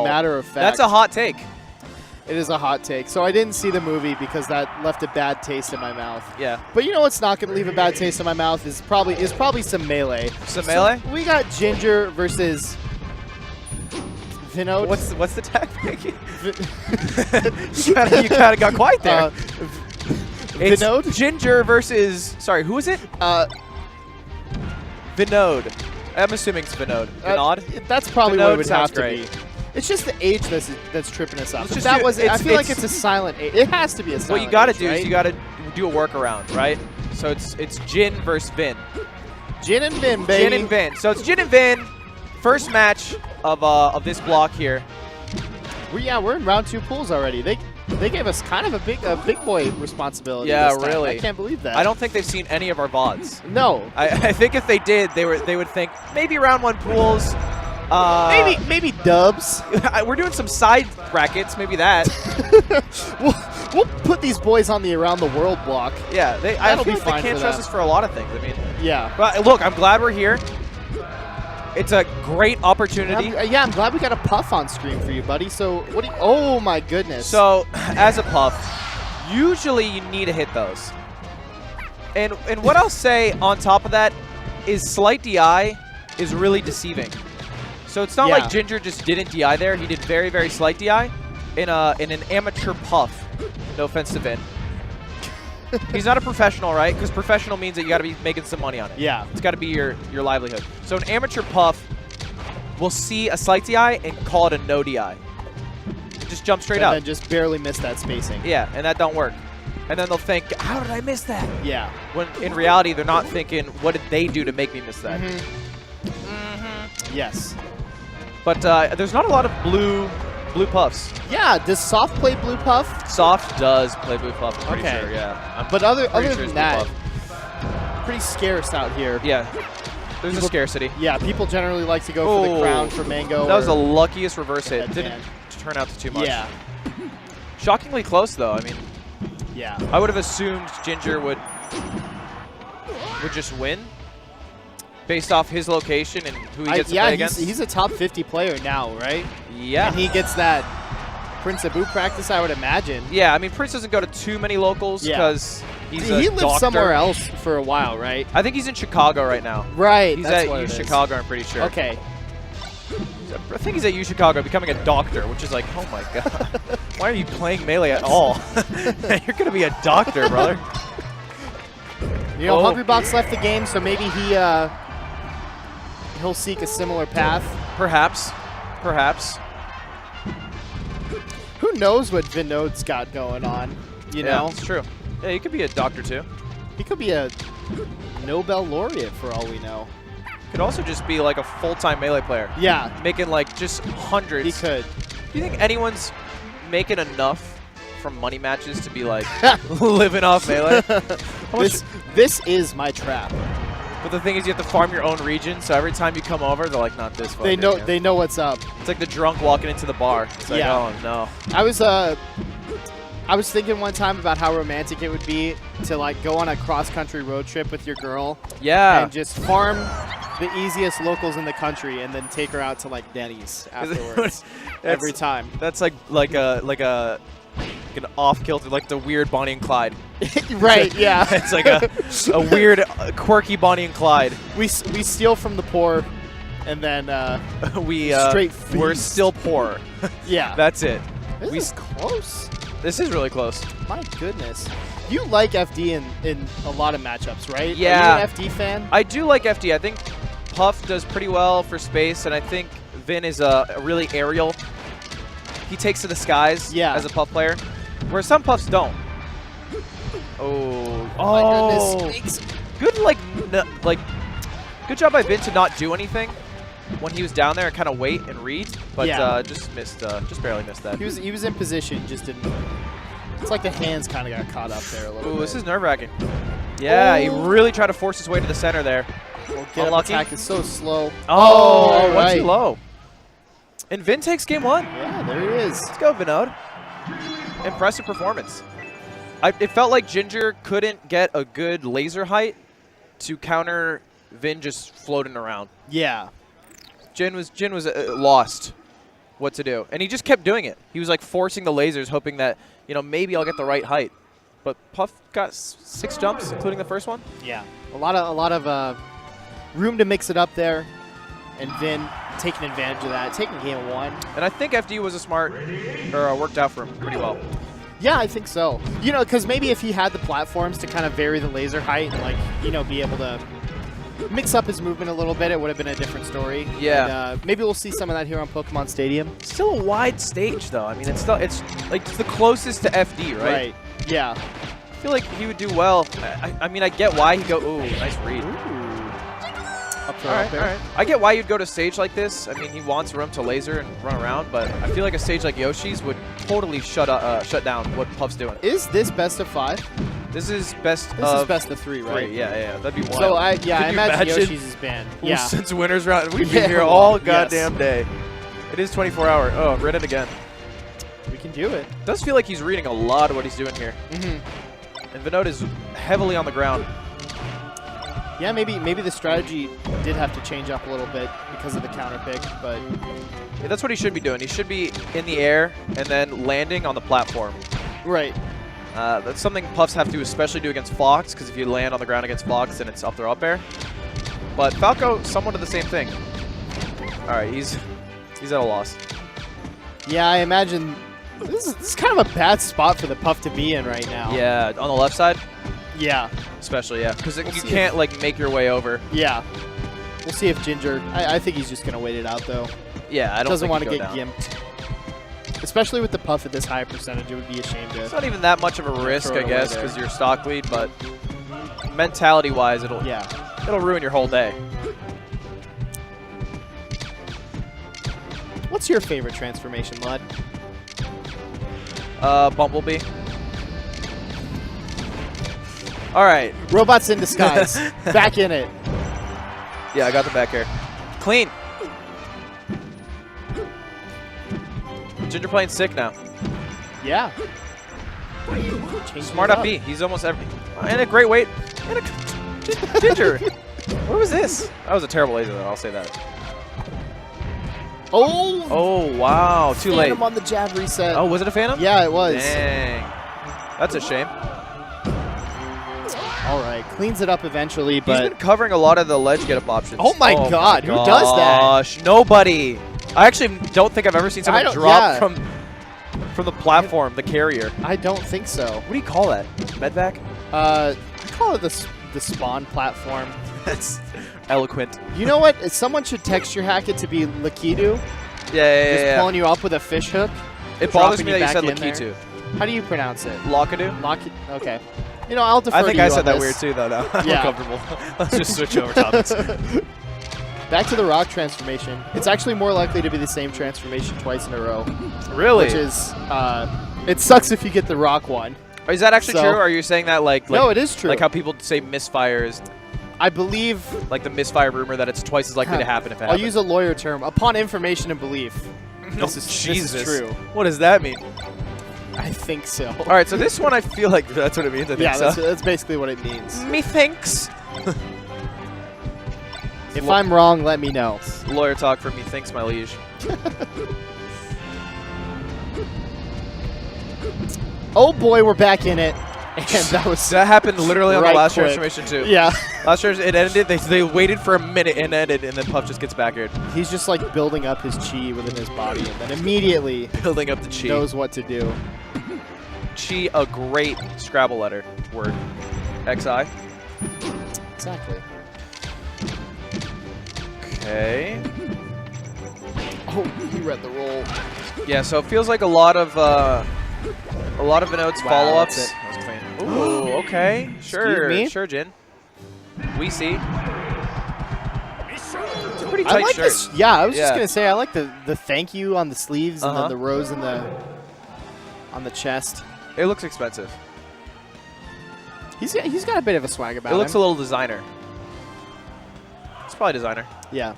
Matter of fact. That's a hot take. It is a hot take. So I didn't see the movie because that left a bad taste in my mouth. Yeah. But you know what's not going to leave a bad taste in my mouth is probably some Melee. Some Melee? So we got Ginger versus Vinodh. What's the tag pick? you kind of got quiet there. It's Vinodh? Ginger versus, sorry, who is it? Vinodh. I'm assuming it's Vinodh. Vinodh? That's probably Vinodh what it would have great. to be. It's just the age that's tripping us up. Let's That was I feel like it's a silent age. It has to be a silent age. What you got to do right? is you got to do a workaround, right? So it's Jin versus Vin. Jin and Vin, baby. Jin and Vin. So it's Jin and Vin. First match of this block here. We're in round 2 pools already. They gave us kind of a big boy responsibility. Yeah, this time. really. I can't believe that. I don't think they've seen any of our VODs. No. I think if they did, they would think maybe round 1 pools. Maybe dubs. We're doing some side brackets, maybe that. we'll put these boys on the around the world block. Yeah, I feel like they can't trust us for a lot of things. I mean, yeah. But look, I'm glad we're here. It's a great opportunity. I'm glad we got a Puff on screen for you, buddy. So what do you? Oh my goodness. So as a Puff, usually you need to hit those. And what I'll say on top of that is slight DI is really deceiving. So it's not like Ginger just didn't DI there. He did very, very slight DI in an amateur Puff. No offense to Vin. He's not a professional, right? Because professional means that you got to be making some money on it. Yeah. It's got to be your livelihood. So an amateur Puff will see a slight DI and call it a no DI. Just jump straight up. And then just barely miss that spacing. Yeah, and that don't work. And then they'll think, how did I miss that? Yeah. When in reality, they're not thinking, what did they do to make me miss that? Yes. But there's not a lot of blue Puffs. Yeah, does Soft play blue Puff? Soft does play blue Puff, I'm pretty Okay. sure, yeah. But other sure than it's that, blue pretty scarce out here. Yeah, there's a scarcity. Yeah, people generally like to go for the crown for Mango. That was the luckiest reverse hit. Headband. Didn't turn out to too much. Yeah. Shockingly close, though. I mean, yeah. I would have assumed Ginger would just win based off his location and who he gets to play against. He's a top 50 player now, right? Yeah. And he gets that Prince Abu practice, I would imagine. Yeah, I mean, Prince doesn't go to too many locals because he's he lives somewhere else for a while, right? I think he's in Chicago right now. Right. He's that's at what U it is. Chicago, I'm pretty sure. Okay. I think he's at U Chicago becoming a doctor, which is like, oh my god. Why are you playing Melee at all? You're going to be a doctor, brother. You know, Hungrybox left the game, so maybe he'll seek a similar path. Perhaps. Perhaps. Who knows what Vinodh's got going on, you know? It's true. Yeah, he could be a doctor, too. He could be a Nobel laureate for all we know. Could also just be like a full-time Melee player. Yeah. Making like just hundreds. He could. Do you think anyone's making enough from money matches to be like living off Melee? This is my trap. But the thing is, you have to farm your own region, so every time you come over, they're like, not this fucker. They know what's up. It's like the drunk walking into the bar. It's like, oh no. I was thinking one time about how romantic it would be to like go on a cross-country road trip with your girl. Yeah. And just farm the easiest locals in the country and then take her out to like Denny's afterwards. Every time. That's like an off-kilter, like the weird Bonnie and Clyde. Right, yeah. It's like a weird, quirky Bonnie and Clyde. We steal from the poor, and then we're still poor. Yeah. That's it. This is close. This is really close. My goodness. You like FD in a lot of matchups, right? Yeah. Are you an FD fan? I do like FD. I think Puff does pretty well for space, and I think Vin is a really aerial. He takes to the skies as a Puff player, where some Puffs don't. Oh, my goodness. Good, good job by Vin to not do anything when he was down there and kind of wait and read, but just barely missed that. He was in position, just didn't. It's like the hands kind of got caught up there a little bit. Ooh, this is nerve-wracking. Yeah, he really tried to force his way to the center there. Well, get up attack is so slow. Oh, one too low. And Vin takes game 1. Yeah, there he is. Let's go, Vinodh. Impressive performance. It felt like Ginger couldn't get a good laser height to counter Vin just floating around. Yeah. Jin was lost what to do. And he just kept doing it. He was like forcing the lasers, hoping that, you know, maybe I'll get the right height. But Puff got 6 jumps, including the first one. Yeah, a lot of room to mix it up there, and Vin taking advantage of that, taking game 1. And I think FD was a smart, or worked out for him pretty well. Yeah, I think so. You know, because maybe if he had the platforms to kind of vary the laser height and, like, you know, be able to mix up his movement a little bit, it would have been a different story. Yeah. And, maybe we'll see some of that here on Pokemon Stadium. Still a wide stage, though. I mean, it's like it's the closest to FD, right? Right. Yeah. I feel like he would do well. I mean, I get why he go. Ooh, nice read. Up there, All up right, there. all right. I get why you'd go to a stage like this. I mean, he wants room to laser and run around, but I feel like a stage like Yoshi's would totally shut down what Puff's doing. Is this best of 5? This is best This of is best of 3, right? 3. Yeah, that'd be wild. So I Could you imagine Yoshi's is banned. Ooh, Yeah. since winter's round, we've Yeah, been here all yes. goddamn day. It is 24 hour. Oh, read it again. We can do it. Does feel like he's reading a lot of what he's doing here. Mm-hmm. And Vinodh is heavily on the ground. Yeah, maybe the strategy did have to change up a little bit because of the counter pick, but Yeah, that's what he should be doing. He should be in the air and then landing on the platform. right. That's something Puffs have to especially do against Fox, because if you land on the ground against Fox, then it's up throw up air. But Falco, somewhat of the same thing. All right, he's at a loss. Yeah, I imagine this is kind of a bad spot for the Puff to be in right now. Yeah, on the left side, Yeah. especially, yeah, because We'll you see can't like make your way over. Yeah. We'll see if Ginger. I think he's just gonna wait it out though. Yeah, I don't Doesn't think want to he'd get go down. gimped. Especially with the Puff at this high percentage, it would be a shame to. It's not even that much of a risk, Throw I it away guess, there. because you're stock lead, but mentality-wise, it'll ruin your whole day. What's your favorite transformation, Lud? Bumblebee. All right. Robots in disguise. Back in it. Yeah, I got the back air. Clean. Ginger playing sick now. Yeah. Changing Smart it up B. He's almost every. And a great weight. And a Ginger. What was this? That was a terrible laser, though. I'll say that. Oh. Oh, wow. Too late. Phantom on the jab reset. Oh, was it a Phantom? Yeah, it was. Dang. That's a shame. All right, cleans it up eventually, He's but been covering a lot of the ledge get up options. Oh my God, who does that? Gosh, nobody. I actually don't think I've ever seen someone drop from the platform, the carrier. I don't think so. What do you call that? Medvac? I call it the spawn platform. That's eloquent. You know what? Someone should texture hack it to be Lakitu. Yeah. Just pulling you up with a fish hook. It bothers dropping me you that you back said in there. Lakitu. How do you pronounce it? Lockadoo? Okay. You know, I'll defer I think to you I said on that this. weird too, though. Now I'm Yeah. uncomfortable. Let's just switch over topics. Back to the rock transformation. It's actually more likely to be the same transformation twice in a row. Really? Which is, it sucks if you get the rock one. Is that actually So- true? Or are you saying that like No, it is true. Like how people say misfire is I believe. like the misfire rumor that it's twice as likely to happen if it I'll happens? use a lawyer term. Upon information and belief. No, This is Jesus. true. What does that mean? I think so. All right, so this one I feel like that's what it means. I think Yeah, so. that's basically what it means. Methinks. If I'm wrong, let me know. Lawyer talk for methinks, my liege. Oh boy, we're back in it. And that was That happened literally on right the last quick. transformation too. Yeah. Last transformation, it ended. They waited for a minute and ended, and then Puff just gets back aired. He's just like building up his chi within his body and then immediately Building up the chi. knows what to do. Chi, a great Scrabble letter word. XI. Exactly. Okay. Oh, you read the roll. Yeah, so it feels like a lot of Vinodh's Wow, follow-ups. that's it. That was clean. Ooh, okay. Sure, me? sure, Jin. We see. It's a pretty I tight like shirt. this. Yeah, I was just Yeah. gonna say I like the thank you on the sleeves and Uh-huh. then the rose in on the chest. It looks expensive. He's got a bit of a swag about It looks a him. little designer. It's probably designer. Yeah.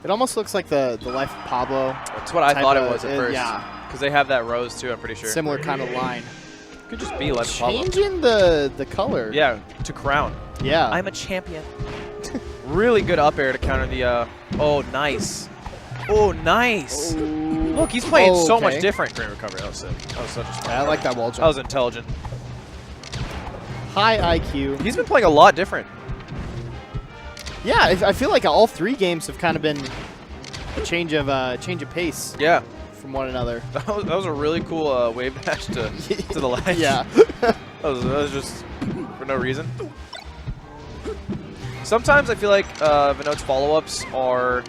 It almost looks like the Life of Pablo. That's what I type thought it of- was at first. Yeah, Because they have that rose too, I'm pretty sure. similar kind of line. Could just be like Pablo. Changing the color. Yeah, to crown. Yeah. I'm a champion. Really good up air to counter the. Oh, nice. Oh, nice. Oh. Look, he's playing so okay. much different. Great recovery. That was sick. That was such a smart Yeah, I like that wall jump. That was intelligent. High IQ. He's been playing a lot different. Yeah, I feel like all 3 games have kind of been a change of pace. Yeah. From one another. That was a really cool wave dash to the ledge. Yeah. that was just for no reason. Sometimes I feel like Vinodh's follow-ups are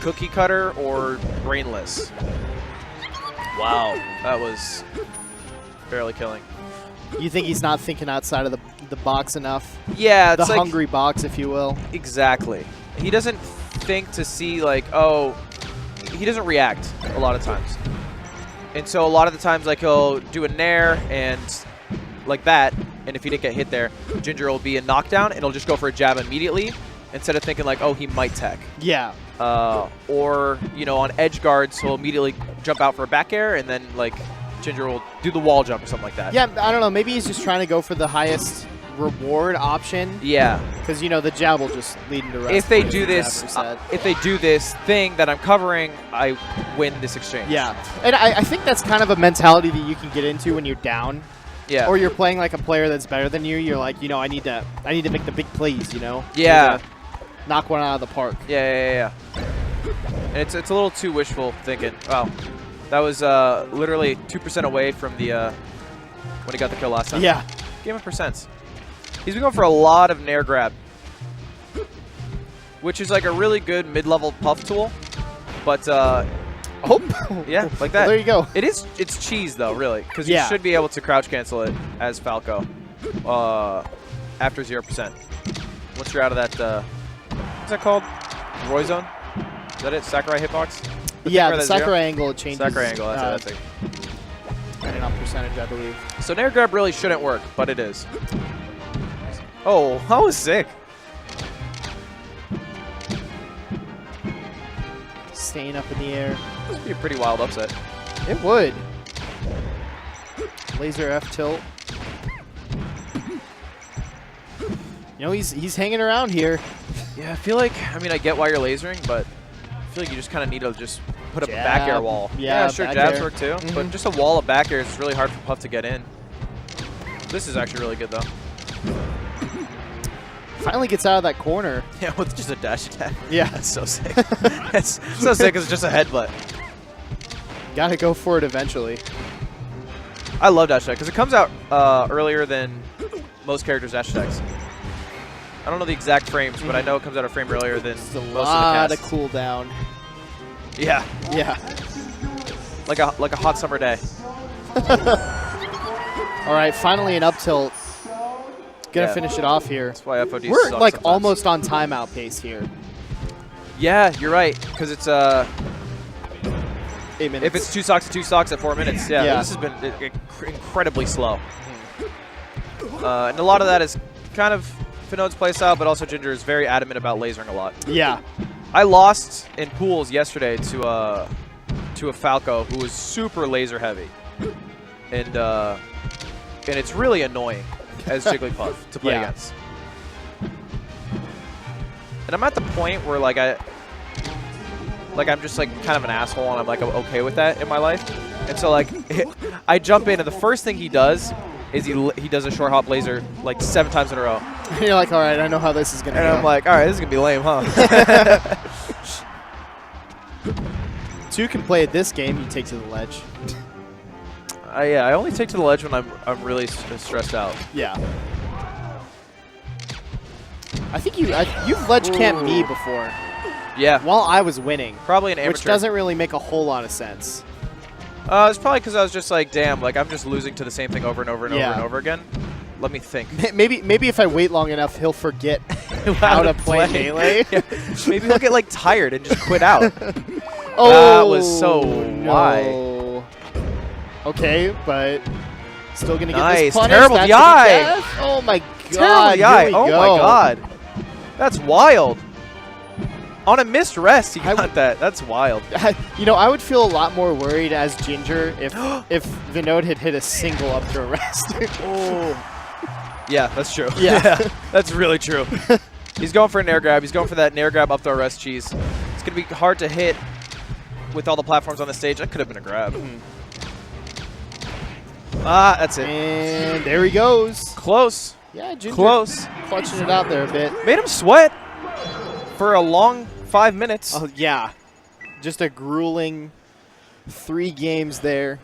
cookie cutter or brainless. Wow. That was barely killing. You think he's not thinking outside of the box enough? Yeah, it's the like, hungry box, if you will. Exactly. He doesn't think to see, like, oh, he doesn't react a lot of times. And so a lot of the times, like, he'll do a nair and like that, and if he didn't get hit there, Ginger will be a knockdown, and he'll just go for a jab immediately instead of thinking, like, oh, he might tech. Yeah. Or, you know, on edge guards, he'll immediately jump out for a back air, and then, like, Ginger will do the wall jump or something like that. Yeah, I don't know. Maybe he's just trying to go for the highest reward option. Yeah. Because, you know, the jab will just lead into rest. If they do this thing that I'm covering, I win this exchange. Yeah. And I think that's kind of a mentality that you can get into when you're down. Yeah. Or you're playing like a player that's better than you. You're like, you know, I need to make the big plays, you know? Yeah. Knock one out of the park. Yeah. And it's a little too wishful thinking. Wow. That was literally 2% away from the when he got the kill last time. Yeah. Game of percents. He's been going for a lot of nair grab, which is like a really good mid-level puff tool. But yeah, like that. Well, there you go. It's cheese though, really, because Yeah. you should be able to crouch cancel it as Falco after 0%. Once you're out of that, what's that called? Roy zone? Is that it? Sakurai hitbox? Yeah, the Sakurai angle changes. Sakurai angle, that's it. Depending on percentage, I believe. So nair grab really shouldn't work, but it is. Oh, that was sick. Staying up in the air. This would be a pretty wild upset. It would. Laser F tilt. You know, he's hanging around here. Yeah, I feel like, I mean, I get why you're lasering, but I feel like you just kind of need to just put up a back air wall. Yeah, sure, back jabs air. work too, but just a wall of back airs is really hard for Puff to get in. This is actually really good, though. Finally gets out of that corner. Yeah, with just a dash attack. Yeah. That's so sick. It's so sick because it's just a headbutt. Gotta go for it eventually. I love dash attack because it comes out earlier than most characters' dash attacks. I don't know the exact frames, but I know it comes out a frame earlier than It's a most lot of the of cooldown. Yeah. Yeah. Like a hot summer day. All right, finally an up tilt. Gonna finish it off here. That's why FOD We're sucks like sometimes. almost on timeout pace here. Yeah, you're right. Because it's 8 minutes. if it's 2 stocks at 4 minutes, yeah. This has been incredibly slow. And a lot of that is kind of Vinodh's playstyle, but also Ginger is very adamant about lasering a lot. Yeah. I lost in pools yesterday to a Falco who was super laser heavy, and it's really annoying as Jigglypuff to play against. And I'm at the point where like I'm just like kind of an asshole, and I'm like okay with that in my life. And so like I jump in, and the first thing he does is he does a short hop laser like 7 times in a row. And you're like, all right, I know how this is gonna go. And I'm like, all right, this is gonna be lame, huh? 2 can play at this game. You take to the ledge. Yeah, I only take to the ledge when I'm really stressed out. Yeah. I think you've ledge camped me before. Yeah. While I was winning. Probably an amateur. Which doesn't really make a whole lot of sense. It's probably because I was just like, damn, like I'm just losing to the same thing over and over and over and over again. Let me think. Maybe if I wait long enough, he'll forget how to play melee. Yeah. Maybe he'll get like tired and just quit out. Oh, that was so why. no. Okay, but still gonna get Nice. this punish. Terrible That's DI. a death. Oh my god. Terrible DI. Here we Oh go. my god. That's wild. On a missed rest, he got that. That's wild. You know, I would feel a lot more worried as Ginger if Vinodh had hit a single up to rest. Oh. Yeah, that's true. Yeah. That's really true. He's going for a nair grab. He's going for that nair grab up to rest cheese. It's going to be hard to hit with all the platforms on the stage, that could have been a grab. Ah, that's it. And there he goes. Close. Yeah, Ginger Close. clutching it out there a bit. Made him sweat for a long 5 minutes. Oh, yeah. Just a grueling 3 games there.